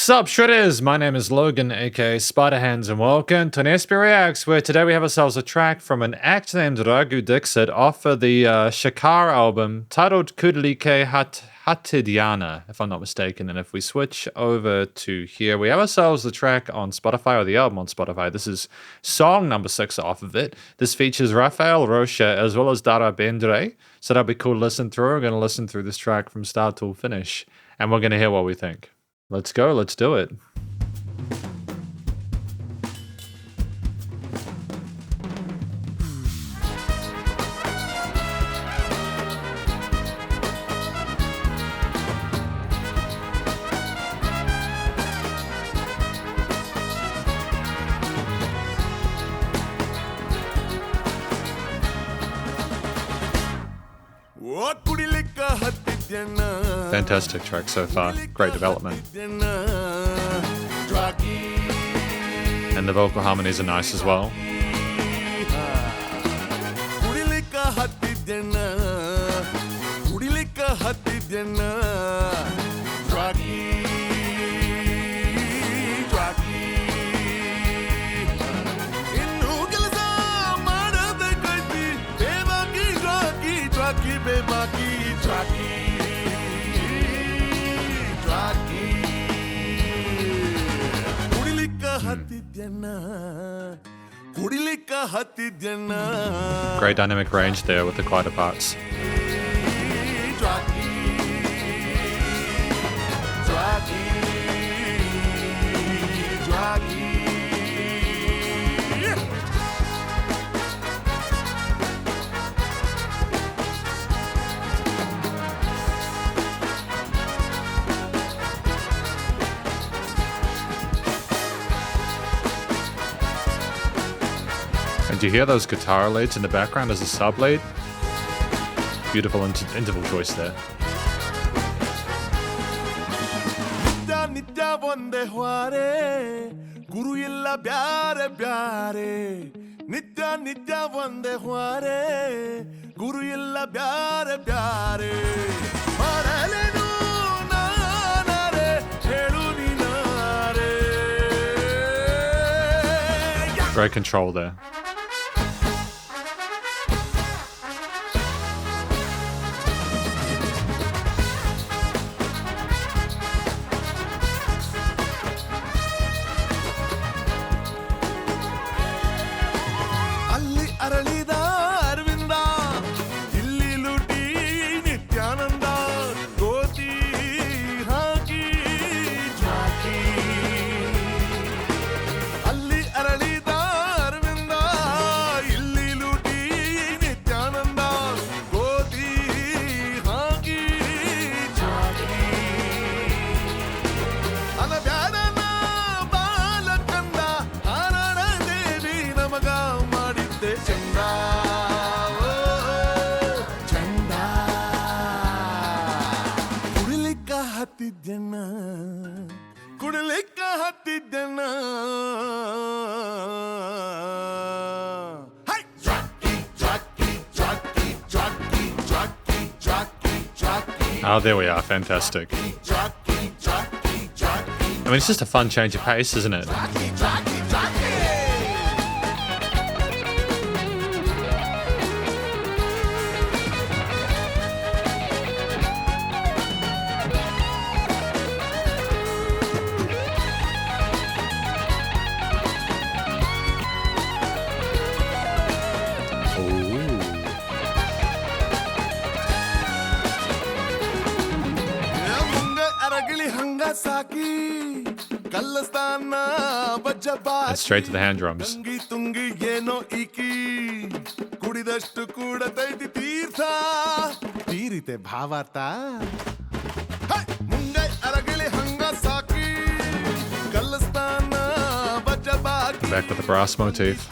Sup Shredders, my name is Logan aka Spiderhands and welcome to an SP Reacts, where today we have ourselves a track from an act named Raghu Dixit off of the Shakar album titled Kudilikke Hatthidyanna, if I'm not mistaken. And if we switch over to here, we have ourselves the track on Spotify, or the album on Spotify. This is song number 6 off of it. This features Rafael Rocha as well as Ra Bendre, so that'll be cool to listen through. We're going to listen through this track from start to finish and we're going to hear what we think. Let's go, let's do it. Fantastic track so far. Great development. And the vocal harmonies are nice as well. Great dynamic range there with the quieter parts. And do you hear those guitar leads in the background as a sub lead? Beautiful interval choice there. Great control there. Oh, there we are. Fantastic. I mean, it's just a fun change of pace, isn't it? And straight to the hand drums. Back with the brass motif.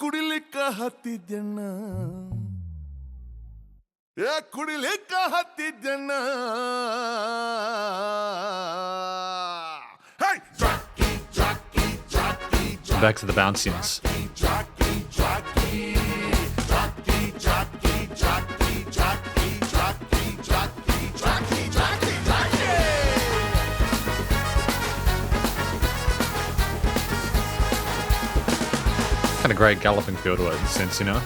Kudilikke Hatthidyanna. Kudilikke Hatthidyanna. Hey! Jockey, jockey, jockey, jockey. Back to the bounciness. Jockey, jockey, jockey, jockey, jockey, jockey, jockey, jockey, jockey, jockey, jockey. Kind of great galloping feel to it in a sense, you know?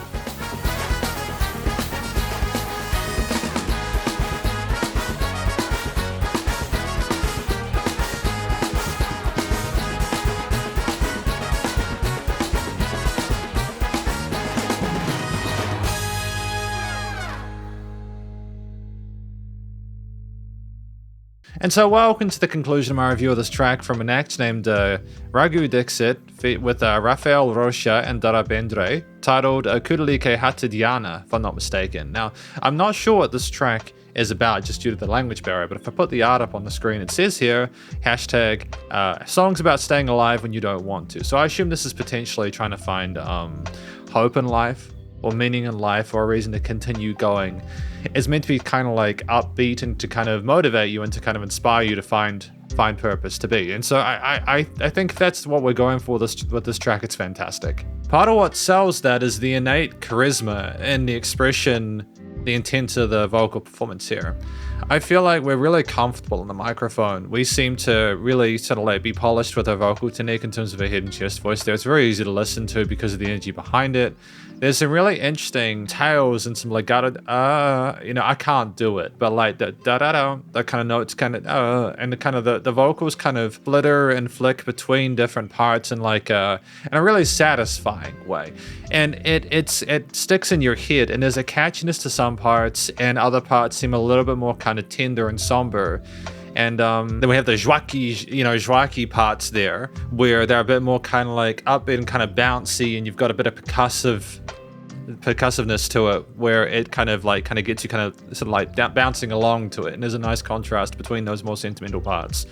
And so welcome to the conclusion of my review of this track from an act named Raghu Dixit with Rafael Rocha and Ra Bendre, titled Kudilikke Hatthidyanna, if I'm not mistaken. Now, I'm not sure what this track is about just due to the language barrier, but if I put the art up on the screen, it says here, hashtag songs about staying alive when you don't want to. So I assume this is potentially trying to find hope in life, or meaning in life, or a reason to continue going. It's meant to be kind of like upbeat and to kind of motivate you and to kind of inspire you to find purpose to be. And so I think that's what we're going for with this track. It's fantastic. Part of what sells that is the innate charisma and the expression, the intent of the vocal performance here. I feel like we're really comfortable on the microphone. We seem to really sort of like be polished with our vocal technique in terms of a head and chest voice there. It's very easy to listen to because of the energy behind it. There's some really interesting tails and some legato, I can't do it, but like the da-da-da, that kind of notes kind of, and the kind of the vocals kind of flitter and flick between different parts in like in a really satisfying way. And it sticks in your head, and there's a catchiness to some parts, and other parts seem a little bit more kind of tender and somber. And then we have the joaquí parts there, where they're a bit more kind of like upbeat and kind of bouncy, and you've got a bit of percussiveness to it, where it kind of gets you kind of sort of like bouncing along to it. And there's a nice contrast between those more sentimental parts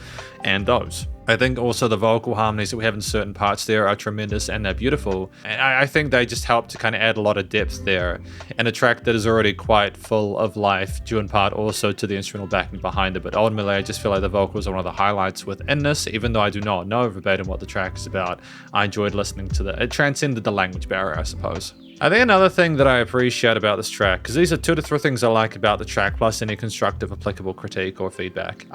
and those. I think also the vocal harmonies that we have in certain parts there are tremendous and they're beautiful. And I think they just help to kind of add a lot of depth there. And a track that is already quite full of life, due in part also to the instrumental backing behind it. But ultimately, I just feel like the vocals are one of the highlights within this, even though I do not know verbatim what the track is about. I enjoyed listening to it transcended the language barrier, I suppose. I think another thing that I appreciate about this track, because these are 2 to 3 things I like about the track, plus any constructive applicable critique or feedback.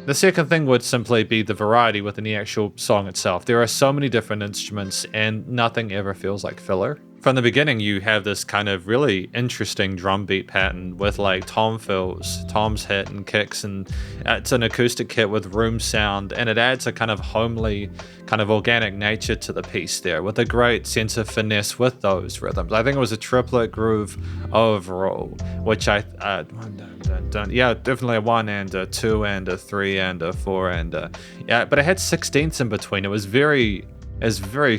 The second thing would simply be the variety within the actual song itself. There are so many different instruments and nothing ever feels like filler. From the beginning, you have this kind of really interesting drum beat pattern with like tom fills, toms hit and kicks, and it's an acoustic kit with room sound, and it adds a kind of homely, kind of organic nature to the piece there with a great sense of finesse with those rhythms. I think it was a triplet groove overall, which definitely a 1 and a 2 and a 3 and a 4 and but it had 16ths in between. It was very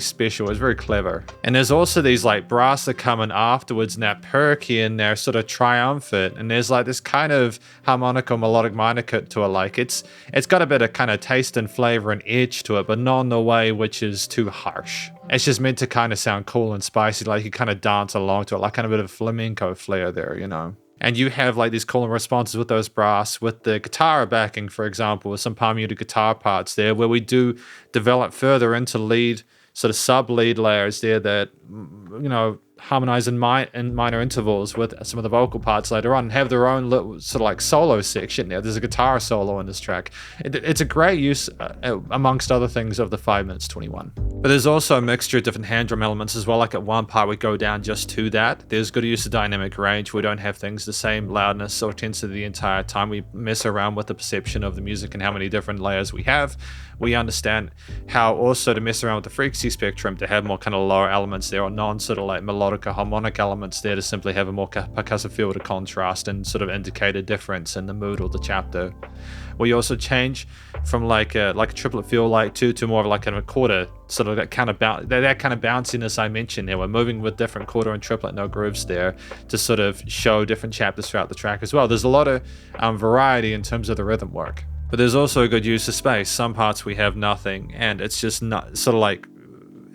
special. It was very clever. And there's also these like brass that come in afterwards, and they're perky and they're sort of triumphant. And there's like this kind of harmonic or melodic minor cut to it. Like it's got a bit of kind of taste and flavor and edge to it, but not in a way which is too harsh. It's just meant to kind of sound cool and spicy, like you kind of dance along to it, like kind of a bit of flamenco flair there, you know. And you have like these cool responses with those brass, with the guitar backing, for example, with some palm muted guitar parts there, where we do develop further into lead, sort of sub-lead layers there that, harmonize in minor intervals with some of the vocal parts later on and have their own little sort of like solo section there. There's a guitar solo in this track. It's a great use, amongst other things, of the 5 minutes 21. But there's also a mixture of different hand drum elements as well. Like at one part we go down just to that. There's good use of dynamic range. We don't have things the same loudness or intensity the entire time. We mess around with the perception of the music and how many different layers we have. We understand how also to mess around with the frequency spectrum to have more kind of lower elements there, or non sort of like melodic or harmonic elements there, to simply have a more percussive feel to contrast and sort of indicate a difference in the mood or the chapter. We also change from like a triplet feel like to more of like a quarter, sort of that kind of bounciness I mentioned there. We're moving with different quarter and triplet no grooves there to sort of show different chapters throughout the track as well. There's a lot of variety in terms of the rhythm work. But there's also a good use of space. Some parts we have nothing, and it's just not sort of like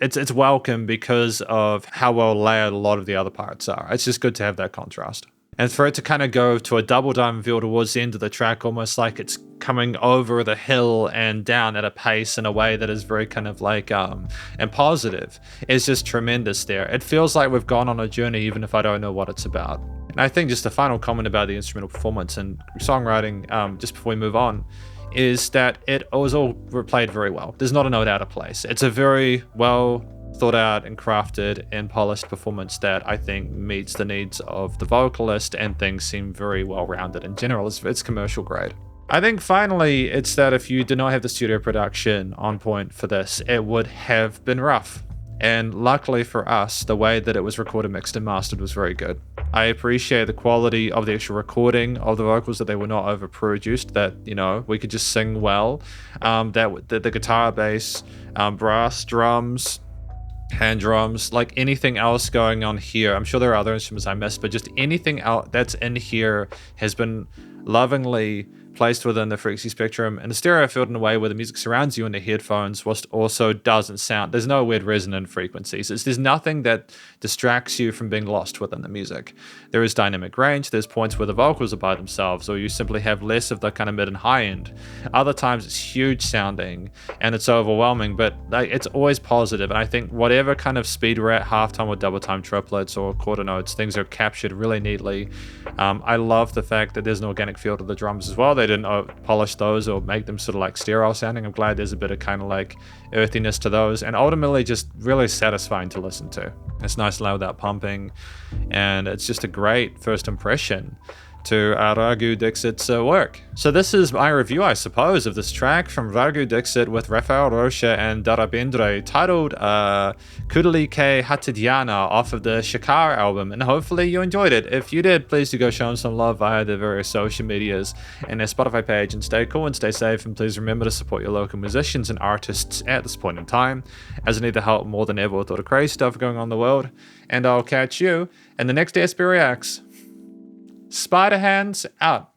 it's welcome because of how well layered a lot of the other parts are. It's just good to have that contrast. And for it to kind of go to a double diamond feel towards the end of the track, almost like it's coming over the hill and down at a pace in a way that is very kind of like and positive, is just tremendous there. It feels like we've gone on a journey even if I don't know what it's about. And I think just a final comment about the instrumental performance and songwriting, just before we move on, is that it was all played very well. There's not a note out of place. It's a very well thought out and crafted and polished performance that I think meets the needs of the vocalist, and things seem very well rounded in general. It's commercial grade. I think finally it's that if you did not have the studio production on point for this, it would have been rough. And luckily for us, the way that it was recorded, mixed and mastered was very good. I appreciate the quality of the actual recording of the vocals, that they were not overproduced, that, you know, we could just sing well, that the guitar, bass, brass, drums, hand drums, like anything else going on here. I'm sure there are other instruments I missed, but just anything else that's in here has been lovingly placed within the frequency spectrum and the stereo field in a way where the music surrounds you in the headphones, whilst also doesn't sound, there's no weird resonant frequencies. There's nothing that distracts you from being lost within the music. There is dynamic range. There's points where the vocals are by themselves, or you simply have less of the kind of mid and high end. Other times it's huge sounding and it's overwhelming, but it's always positive. And I think whatever kind of speed we're at, halftime or double time triplets or quarter notes, things are captured really neatly. I love the fact that there's an organic feel to the drums as well. They didn't polish those or make them sort of like sterile sounding. I'm glad there's a bit of kind of like earthiness to those, and ultimately just really satisfying to listen to. It's nice and loud without pumping, and it's just a great first impression to Raghu Dixit's work. So this is my review, I suppose, of this track from Raghu Dixit with Rafael Rocha and Ra Bendre, titled Kudilikke Hatthidyanna, off of the Shakar album, and hopefully you enjoyed it. If you did, please do go show them some love via the various social medias and their Spotify page, and stay cool and stay safe, and please remember to support your local musicians and artists at this point in time, as they need the help more than ever with all the crazy stuff going on in the world. And I'll catch you in the next SB Reacts. Spiderhands out.